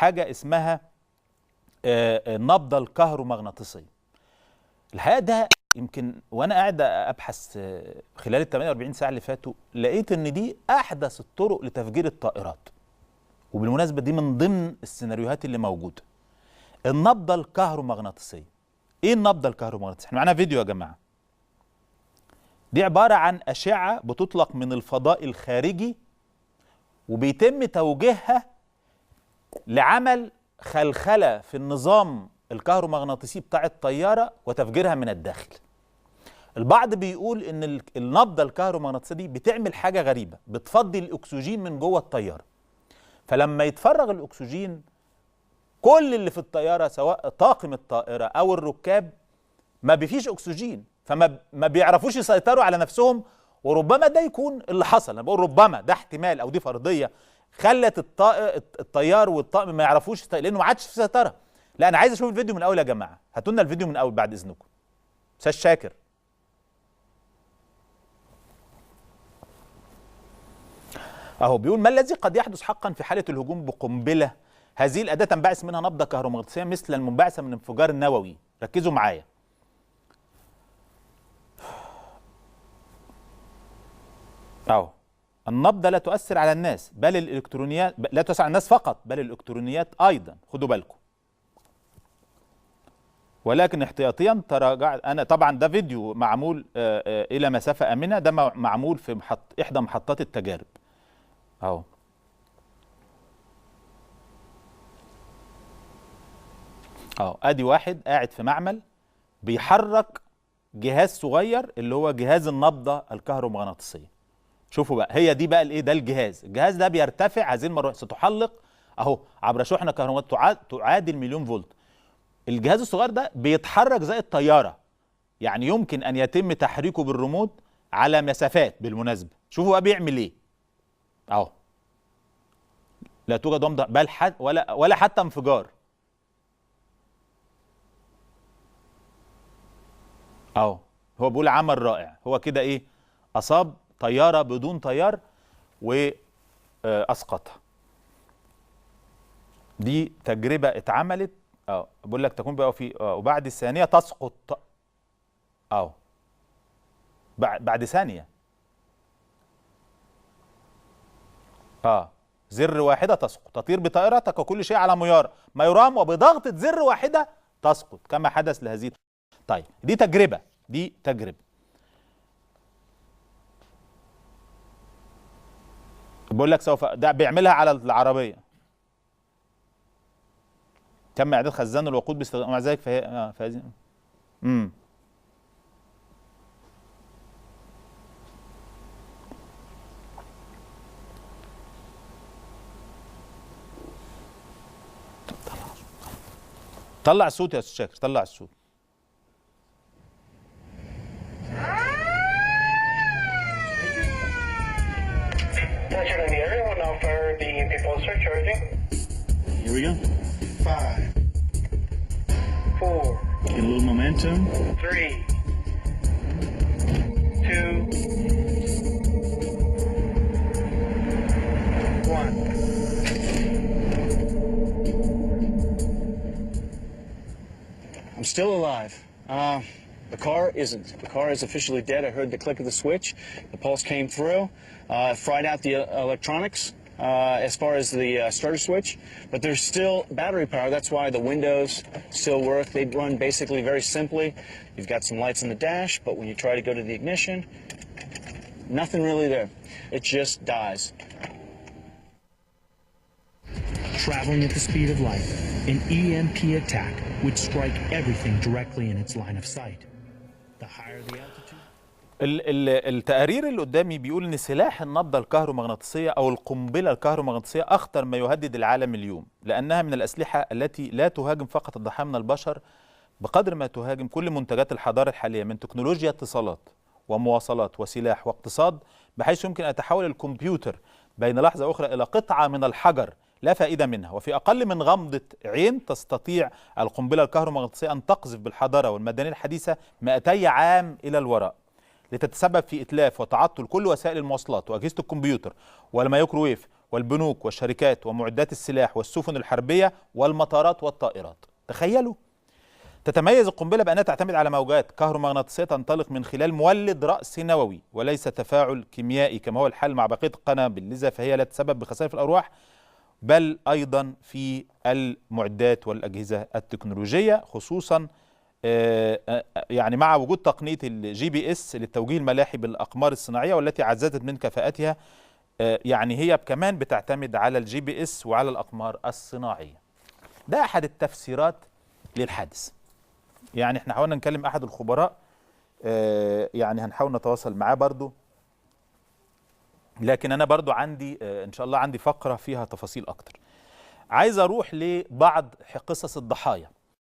حاجه اسمها النبضه الكهرومغناطيسيه. الحقيقه ده يمكن وانا قاعد ابحث خلال ال 48 ساعه اللي فاتوا لقيت ان دي احدث الطرق لتفجير الطائرات. وبالمناسبه دي من ضمن السيناريوهات اللي موجوده. النبضه الكهرومغناطيسيه. ايه النبضه الكهرومغناطيسيه؟ احنا معانا فيديو يا جماعه. دي عباره عن اشعه بتطلق من الفضاء الخارجي وبيتم توجيهها لعمل خلخله في النظام الكهرومغناطيسي بتاع الطياره وتفجيرها من الداخل. البعض بيقول ان النبضه الكهرومغناطيسيه دي بتعمل حاجه غريبه، بتفضي الاكسجين من جوه الطياره. فلما يتفرغ الاكسجين كل اللي في الطياره سواء طاقم الطائره او الركاب ما بيفيش اكسجين، فما بيعرفوش يسيطروا على نفسهم. وربما ده يكون اللي حصل. انا بقول ربما، ده احتمال او دي فرضيه خلت الطيار والطاقم ما يعرفوش لانه ما عادش في سيطره. لا انا عايز اشوف الفيديو من الاول يا جماعه، هاتوا لنا الفيديو من الاول بعد اذنكم. استاذ شاكر. اهو بيقول ما الذي قد يحدث حقا في حاله الهجوم بقنبله؟ هذه الاداه تنبعث منها نبضه كهرومغناطيسيه مثل المنبعثه من انفجار نووي. ركزوا معايا. اهو النبضه لا تؤثر على الناس بل الالكترونيات، لا تؤثر على الناس فقط بل الالكترونيات ايضا، خدوا بالكم. ولكن احتياطيا تراجع. انا طبعا ده فيديو معمول الى مسافه امنه، ده معمول في احدى محطات التجارب. اهو ادي واحد قاعد في معمل بيحرك جهاز صغير اللي هو جهاز النبضه الكهرومغناطيسيه. شوفوا بقى، هي دي بقى الايه، ده الجهاز ده بيرتفع. هذه المروحه ستحلق اهو عبر شحنه كهرومغناطيسيه تعادل مليون فولت. الجهاز الصغير ده بيتحرك زي الطياره، يعني يمكن ان يتم تحريكه بالريموت على مسافات. بالمناسبه شوفوا بقى بيعمل ايه. اهو لا توجد ومضه بل ولا حتى انفجار. اهو هو بيقول عمل رائع. هو كده ايه، اصاب طياره بدون طيار واسقطها. دي تجربه اتعملت. بقول لك تكون بقى في وبعد الثانيه تسقط. بعد ثانيه زر واحده تسقط. تطير بطائرتك وكل شيء على ما يرام وبضغطه زر واحده تسقط كما حدث لهذه. طيب دي تجربه. بقول لك سوف ده بيعملها على العربيه. تم اعداد خزان الوقود باستخدام مع ذلك فهذه طلع الصوت يا استاذ شاكر، طلع الصوت. Here we go. 5, 4. Get a little momentum. 3, 2, 1. I'm still alive. The car isn't. The car is officially dead. I heard the click of the switch. The pulse came through. Fried out the electronics. As far as the starter switch, but there's still battery power. That's why the windows still work. They run basically very simply. You've got some lights on the dash, but when you try to go to the ignition, nothing really there. It just dies. Traveling at the speed of light, an EMP attack would strike everything directly in its line of sight. The higher the altitude. التقارير اللي قدامي بيقول ان سلاح النبضه الكهرومغناطيسيه او القنبله الكهرومغناطيسيه اخطر ما يهدد العالم اليوم، لانها من الاسلحه التي لا تهاجم فقط الضحايا من البشر بقدر ما تهاجم كل منتجات الحضاره الحاليه من تكنولوجيا اتصالات ومواصلات وسلاح واقتصاد، بحيث يمكن ان يتحول الكمبيوتر بين لحظه اخرى الى قطعه من الحجر لا فائده منها. وفي اقل من غمضه عين تستطيع القنبله الكهرومغناطيسيه ان تقذف بالحضاره والمدنيه الحديثه 200 عام الى الوراء، لتتسبب في إتلاف وتعطل كل وسائل المواصلات وأجهزة الكمبيوتر والميكروويف والبنوك والشركات ومعدات السلاح والسفن الحربية والمطارات والطائرات. تخيلوا، تتميز القنبلة بأنها تعتمد على موجات كهرومغناطيسية تنطلق من خلال مولد رأسي نووي وليس تفاعل كيميائي كما هو الحال مع بقية القنابل، لذا فهي لا تسبب بخسائر في الأرواح بل أيضا في المعدات والأجهزة التكنولوجية، خصوصا يعني مع وجود تقنية الGPS للتوجيه الملاحي بالأقمار الصناعية والتي عززت من كفاءتها. يعني هي كمان بتعتمد على الGPS وعلى الأقمار الصناعية. ده أحد التفسيرات للحادث. يعني احنا حاولنا نكلم أحد الخبراء، يعني هنحاول نتواصل معاه برضو، لكن أنا برضو عندي إن شاء الله عندي فقرة فيها تفاصيل أكتر. عايز أروح لبعض قصص الضحايا.